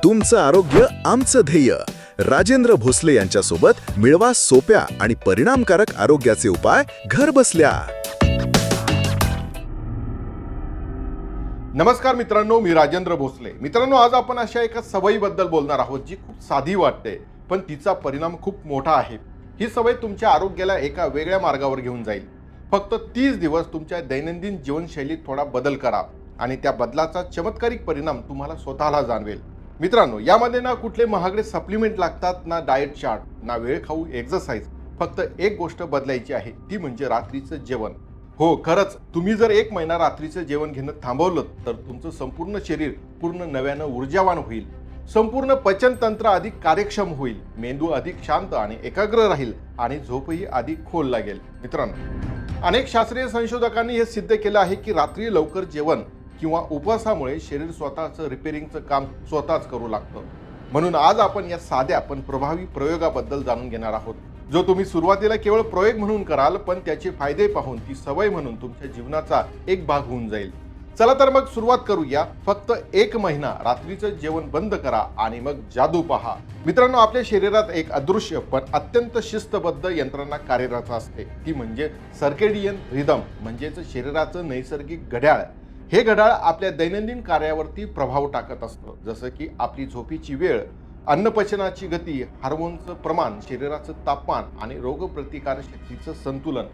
तुमचं आरोग्य आमचं ध्येय. राजेंद्र भोसले यांच्यासोबत मिळवा सोप्या आणि परिणामकारक आरोग्याचे उपाय घर बसल्या. नमस्कार मित्रांनो, मी राजेंद्र भोसले. मित्रांनो, आज आपण अशा एका सवयीबद्दल बोलणार आहोत जी खूप साधी वाटते, पण तिचा परिणाम खूप मोठा आहे. ही सवय तुमच्या आरोग्याला एका वेगळ्या मार्गावर घेऊन जाईल. फक्त 30 दिवस तुमच्या दैनंदिन जीवनशैलीत थोडा बदल करा आणि त्या बदलाचा चमत्कारिक परिणाम तुम्हाला स्वतःला जाणवेल. मित्रांनो, यामध्ये ना कुठले महागडे सप्लिमेंट लागतात, ना डाएट चार्ट, ना वेळ खाऊ एक्सरसाइज. फक्त एक गोष्ट बदलायची आहे, ती म्हणजे रात्रीचं जेवण. हो, खरंच तुम्ही जर 1 महिना रात्रीचं जेवण घेणं थांबवलं तर तुमचं संपूर्ण शरीर पूर्ण नव्यानं ऊर्जावान होईल. संपूर्ण पचनतंत्र अधिक कार्यक्षम होईल, मेंदू अधिक शांत आणि एकाग्र राहील आणि झोपही अधिक खोल लागेल. मित्रांनो, अनेक शास्त्रीय संशोधकांनी हे सिद्ध केलं आहे की रात्री लवकर जेवण किंवा उपवासामुळे शरीर स्वतःचं रिपेअरिंगचं काम स्वतःच करू लागतं. म्हणून आज आपण या साध्या पण प्रभावी प्रयोगाबद्दल जाणून घेणार आहोत, जो तुम्ही सुरुवातीला केवळ प्रयोग म्हणून कराल, पण त्याचे फायदे पाहून ती सवय म्हणून तुमच्या जीवनाचा एक भाग होऊन जाईल. चला तर मग सुरुवात करूया. फक्त 1 महिना रात्रीचं जेवण बंद करा आणि मग जादू पहा. मित्रांनो, आपल्या शरीरात एक अदृश्य पण अत्यंत शिस्तबद्ध यंत्रणा कार्यरत असते, ती म्हणजे सर्केडियन रिदम, म्हणजेच शरीराचं नैसर्गिक घड्याळ. हे घड्याळ आपल्या दैनंदिन कार्यावरती प्रभाव टाकत असतं, जसं की आपली झोपेची वेळ, अन्नपचनाची गती, हार्मोनचं प्रमाण, शरीराचं तापमान आणि रोगप्रतिकार शक्तीचं संतुलन.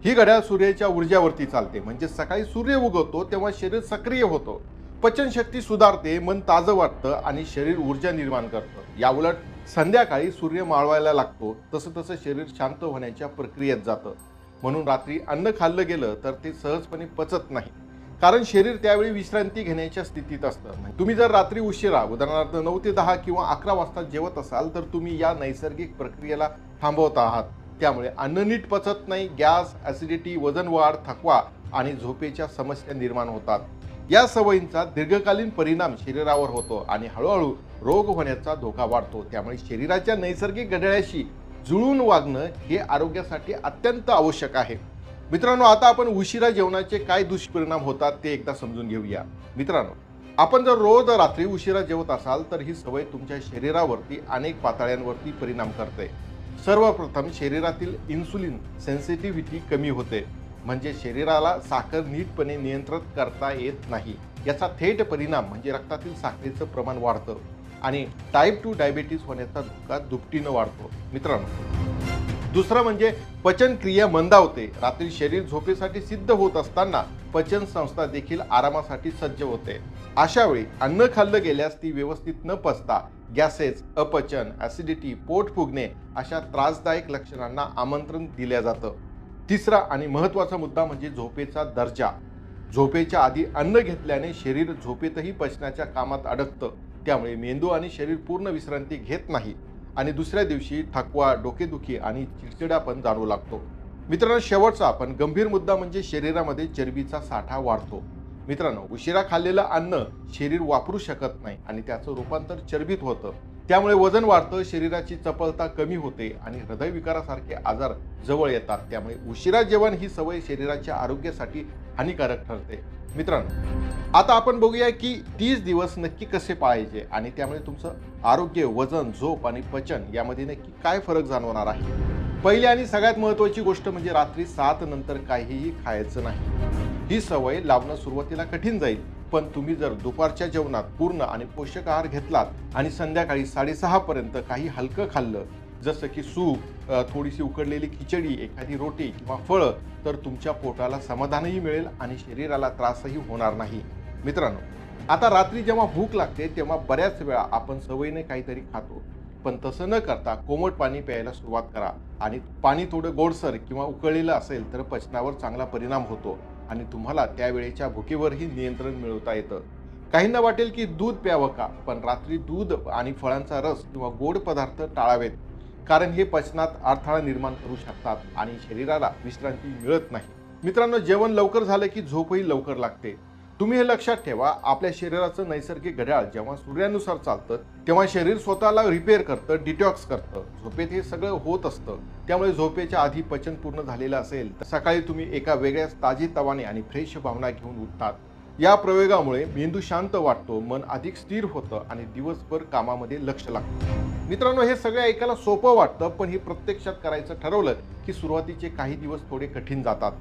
ही घड्याळ सूर्याच्या ऊर्जावरती चालते. म्हणजे सकाळी सूर्य उगवतो तेव्हा शरीर सक्रिय होतं, पचनशक्ती सुधारते, मन ताजं वाटतं आणि शरीर ऊर्जा निर्माण करतं. याउलट संध्याकाळी सूर्य मावळायला लागतो, तसं तसं शरीर शांत होण्याच्या प्रक्रियेत जातं. म्हणून रात्री अन्न खाल्लं गेलं तर ते सहजपणे पचत नाही, कारण शरीर त्यावेळी विश्रांती घेण्याच्या स्थितीत असतं. तुम्ही जर रात्री उशिरा, उदाहरणार्थ 9 ते 10 किंवा 11 वाजता जेवत असाल तर तुम्ही या नैसर्गिक प्रक्रियेला थांबवत आहात. त्यामुळे अन्न नीट पचत नाही, गॅस, ॲसिडिटी, वजन वाढ, थकवा आणि झोपेच्या समस्या निर्माण होतात. या सवयींचा दीर्घकालीन परिणाम शरीरावर होतो आणि हळूहळू रोग होण्याचा धोका वाढतो. त्यामुळे शरीराच्या नैसर्गिक घड्याळाशी जुळून वागणं हे आरोग्यासाठी अत्यंत आवश्यक आहे. मित्रांनो, आता आपण उशिरा जेवणाचे काय दुष्परिणाम होतात ते एकदा समजून घेऊया. मित्रांनो, आपण जर रोज रात्री उशिरा जेवत असाल तर ही सवय तुमच्या शरीरावरती अनेक पातळ्यांवरती परिणाम करते. सर्वप्रथम शरीरातील इन्सुलिन सेन्सिटिव्हिटी कमी होते, म्हणजे शरीराला साखर नीटपणे नियंत्रित करता येत नाही. याचा थेट परिणाम म्हणजे रक्तातील साखरेचं प्रमाण वाढतं आणि टाईप 2 डायबिटीस होण्याचा धोका दुपटीनं वाढतो. मित्रांनो, दुसरं म्हणजे पचनक्रिया मंदावते. रात्री शरीर झोपेसाठी सिद्ध होत असताना पचन संस्था देखील आरामासाठी सज्ज होते. अशा वेळी अन्न खाल्लं गेल्यास ती व्यवस्थित न पचता गॅसेस, अपचन, ॲसिडिटी, पोट फुगणे अशा त्रासदायक लक्षणांना आमंत्रण दिलं जातं. तिसरा आणि महत्त्वाचा मुद्दा म्हणजे झोपेचा दर्जा. झोपेच्या आधी अन्न घेतल्याने शरीर झोपेतही पचनाच्या कामात अडकतं. त्यामुळे मेंदू आणि शरीर पूर्ण विश्रांती घेत नाही आणि दुसऱ्या दिवशी थकवा, डोकेदुखी आणि चिडचिडापण जाणवू लागतो. मित्रांनो, शेवटचा पण गंभीर मुद्दा म्हणजे शरीरामध्ये चरबीचा साठा वाढतो. मित्रांनो, उशिरा खाल्लेलं अन्न शरीर वापरू शकत नाही आणि त्याचं रूपांतर चरबीत होतं. त्यामुळे वजन वाढतं, शरीराची चपलता कमी होते आणि हृदयविकारासारखे आजार जवळ येतात. त्यामुळे उशिरा जेवण ही सवय शरीराच्या आरोग्यासाठी हानिकारक ठरते. मित्रांनो, आता आपण बघूया की 30 दिवस नक्की कसे पाळायचे आणि त्यामुळे तुमचं आरोग्य, वजन, झोप आणि पचन यामध्ये नक्की काय फरक जाणवणार आहे. पहिली आणि सगळ्यात महत्त्वाची गोष्ट म्हणजे रात्री 7 नंतर काहीही खायचं नाही. ही सवय लावणं सुरुवातीला कठीण जाईल, पण तुम्ही जर दुपारच्या जेवणात पूर्ण आणि पोषक आहार घेतलात आणि संध्याकाळी 6:30 पर्यंत काही हलकं खाल्लं, जसं की सूप, थोडीशी उकडलेली खिचडी, एखादी रोटी किंवा फळं, तर तुमच्या पोटाला समाधानही मिळेल आणि शरीराला त्रासही होणार नाही. मित्रांनो, आता रात्री जेव्हा भूक लागते तेव्हा बऱ्याच वेळा आपण सवयीने काहीतरी खातो, पण तसं न करता कोमट पाणी प्यायला सुरुवात करा. आणि पाणी थोडं गोडसर किंवा उकळलेलं असेल तर पचनावर चांगला परिणाम होतो आणि तुम्हाला त्यावेळेच्या भुकेवरही नियंत्रण मिळवता येतं. काहींना वाटेल की दूध प्यावं का, पण रात्री दूध आणि फळांचा रस किंवा गोड पदार्थ टाळावेत, कारण हे पचनात अडथळा निर्माण करू शकतात आणि शरीराला विश्रांती मिळत नाही. मित्रांनो, जेवण लवकर झालं की झोपही लवकर लागते. तुम्ही हे लक्षात ठेवा, आपल्या शरीराचं नैसर्गिक घड्याळ जेव्हा सूर्यानुसार चालतं तेव्हा शरीर स्वतःला रिपेअर करतं, डिटॉक्स करतं. झोपेत हे सगळं होत असतं. त्यामुळे झोपेच्या आधी पचन पूर्ण झालेलं असेल तर सकाळी तुम्ही एका वेगळ्याच ताजीतवाने आणि फ्रेश भावना घेऊन उठतात. या प्रयोगामुळे मेंदू शांत वाटतो, मन अधिक स्थिर होतं आणि दिवसभर कामामध्ये लक्ष लागतं. मित्रांनो, हे सगळे ऐकायला सोपं वाटतं, पण हे प्रत्यक्षात करायचं ठरवलं की सुरुवातीचे काही दिवस थोडे कठीण जातात.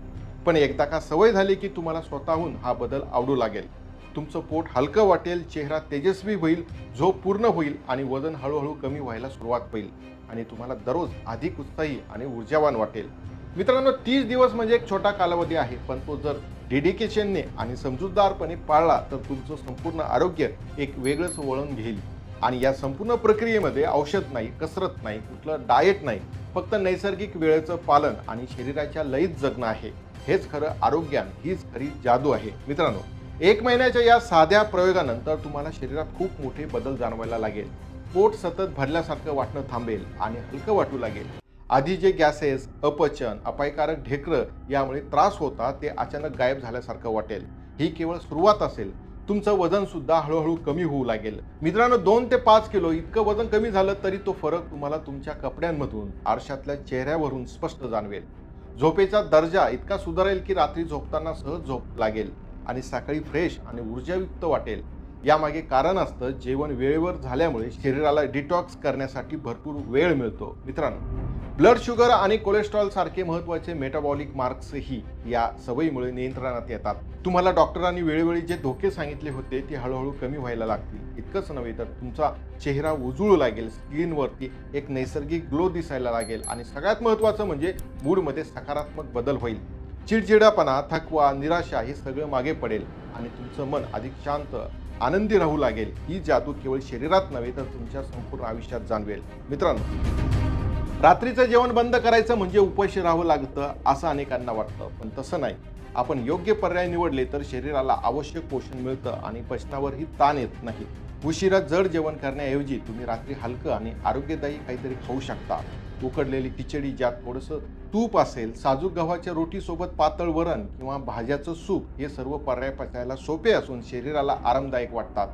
पण एकदा का सवय झाली की तुम्हाला स्वतःहून हा बदल आवडू लागेल. तुमचं पोट हलकं वाटेल, चेहरा तेजस्वी होईल, झोप पूर्ण होईल आणि वजन हळूहळू कमी व्हायला सुरुवात होईल आणि तुम्हाला दररोज अधिक उत्साही आणि ऊर्जावान वाटेल. मित्रांनो, 30 दिवस म्हणजे एक छोटा कालावधी आहे, पण तो जर डेडिकेशनने आणि समजूतदारपणे पाळला तर तुमचं संपूर्ण आरोग्य एक वेगळंच वळण घेईल. आणि या संपूर्ण प्रक्रियेमध्ये औषध नाही, कसरत नाही, कुठलं डाएट नाही, फक्त नैसर्गिक वेळेचं पालन आणि शरीराच्या लयीत जगणं आहे. हेच खरं आरोग्यान, हीच खरी जादू आहे. मित्रांनो, 1 महिन्याच्या या साध्या प्रयोगानंतर तुम्हाला शरीरात खूप मोठे बदल जाणवायला लागेल. पोट सतत भरल्यासारखं वाटणं थांबेल आणि हलकं वाटू लागेल. आधी जे गॅसेस, अपचन, अपायकारक ढेकरं यामुळे त्रास होता ते अचानक गायब झाल्यासारखं वाटेल. ही केवळ सुरुवात असेल. तुमचं वजन सुद्धा हळूहळू कमी होऊ लागेल. मित्रांनो, 2 ते 5 किलो इतकं वजन कमी झालं तरी तो फरक तुम्हाला तुमच्या कपड्यांमधून, आरशातल्या चेहऱ्यावरून स्पष्ट जाणवेल. झोपेचा दर्जा इतका सुधारेल की रात्री झोपताना सहज झोप लागेल आणि सकाळी फ्रेश आणि ऊर्जायुक्त वाटेल. यामागे कारण असतं, जेवण वेळेवर झाल्यामुळे शरीराला डिटॉक्स करण्यासाठी भरपूर वेळ मिळतो. मित्रांनो, ब्लड शुगर आणि कोलेस्ट्रॉल सारखे महत्त्वाचे मेटाबॉलिक मार्क्सही या सवयीमुळे नियंत्रणात येतात. तुम्हाला डॉक्टरांनी वेळोवेळी जे धोके सांगितले होते ते हळूहळू कमी व्हायला लागतील. इतकंच नव्हे तर तुमचा चेहरा उजळू लागेल, स्किनवरती एक नैसर्गिक ग्लो दिसायला लागेल आणि सगळ्यात महत्त्वाचं म्हणजे मूडमध्ये सकारात्मक बदल होईल. चिडचिडापणा, थकवा, निराशा हे सगळं मागे पडेल आणि तुमचं मन अधिक शांत, आनंदी राहू लागेल. ही जादू केवळ शरीरात नव्हे तर तुमच्या संपूर्ण आयुष्यात जाणवेल. मित्रांनो, रात्रीचं जेवण बंद करायचं म्हणजे उपाशी राहावं लागतं असं अनेकांना वाटतं, पण तसं नाही. आपण योग्य पर्याय निवडले तर शरीराला आवश्यक पोषण मिळतं आणि पचनावरही ताण येत नाही. उशिरा जड जेवण करण्याऐवजी तुम्ही रात्री हलकं आणि आरोग्यदायी काहीतरी खाऊ शकता. उकडलेली खिचडी ज्यात थोडंसं तूप असेल, साजूक गव्हाच्या रोटीसोबत पातळ वरण किंवा भाज्याचं सूप हे सर्व पर्याय पचायला सोपे असून शरीराला आरामदायक वाटतात.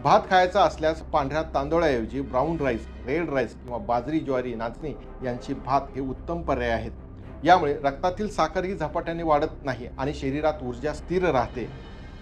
भात खायचा असल्यास पांढऱ्या तांदळाऐवजी ब्राऊन राईस, रेड राईस किंवा बाजरी, ज्वारी, नाचणी यांचे भात हे उत्तम पर्याय आहेत. यामुळे रक्तातील साखरही झपाट्याने वाढत नाही आणि शरीरात ऊर्जा स्थिर राहते.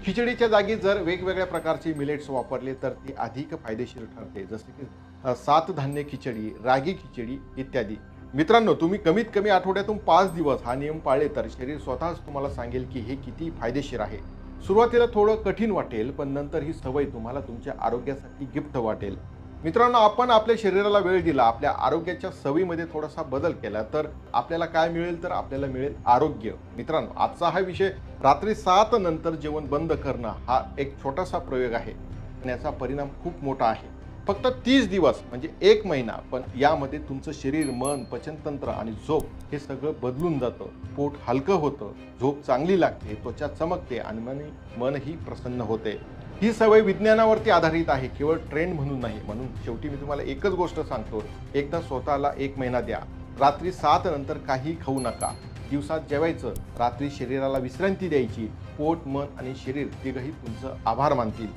खिचडीच्या जागी जर वेगवेगळ्या प्रकारचे मिलेट्स वापरले तर ती अधिक फायदेशीर ठरते, जसे की 7 धान्य खिचडी, रागी खिचडी इत्यादी. मित्रांनो, तुम्ही कमीत कमी आठवड्यातून 5 दिवस हा नियम पाळले तर शरीर स्वतःच तुम्हाला सांगेल की हे किती फायदेशीर आहे. सुरुवातीला थोडं कठीण वाटेल, पण नंतर ही सवय तुम्हाला तुमच्या आरोग्यासाठी गिफ्ट वाटेल. मित्रांनो, आपण आपल्या शरीराला वेळ दिला, आपल्या आरोग्याच्या सवयीमध्ये थोडासा बदल केला तर आपल्याला काय मिळेल, तर आपल्याला मिळेल आरोग्य. मित्रांनो, आजचा हा विषय रात्री 7 नंतर जेवण बंद करणं हा एक छोटासा प्रयोग आहे आणि याचा परिणाम खूप मोठा आहे. फक्त 30 दिवस म्हणजे 1 महिना, पण यामध्ये तुमचं शरीर, मन, पचनतंत्र आणि झोप हे सगळं बदलून जातं. पोट हलकं होतं, झोप चांगली लागते, त्वचा चमकते आणि मनही प्रसन्न होते. ही सवय विज्ञानावरती आधारित आहे, केवळ ट्रेंड म्हणून नाही. म्हणून शेवटी मी तुम्हाला एकच गोष्ट सांगतो, एकदा स्वतःला 1 महिना द्या. रात्री 7 नंतर काही खाऊ नका. दिवसात जेवायचं, रात्री शरीराला विश्रांती द्यायची. पोट, मन आणि शरीर तिघही तुमचं आभार मानतील.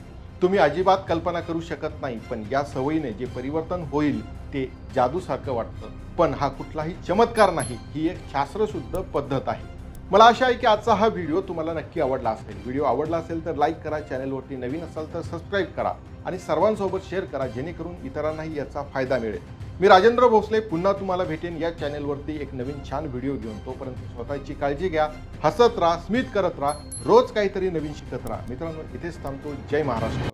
तुम्ही अजिबात कल्पना करू शकत नाही, पण या सवयीने जे परिवर्तन होईल ते जादूसारखं वाटतं. पण हा कुठलाही चमत्कार नाही, ही एक शास्त्रशुद्ध पद्धत आहे. मला आशा आहे की आजचा हा व्हिडिओ तुम्हाला नक्की आवडला असेल. व्हिडिओ आवडला असेल तर लाईक करा, चॅनलवरती नवीन असाल तर सबस्क्राईब करा आणि सर्वांसोबत शेअर करा, जेणेकरून इतरांनाही याचा फायदा मिळेल. मी राजेंद्र भोसले पुन्हा तुम्हाला भेटेन या चॅनलवरती एक नवीन छान व्हिडिओ घेऊन. तोपर्यंत स्वतःची काळजी घ्या, हसत राहा, स्मित करत राहा, रोज काहीतरी नवीन शिकत राहा. मित्रांनो, इथेच थांबतो. जय महाराष्ट्र.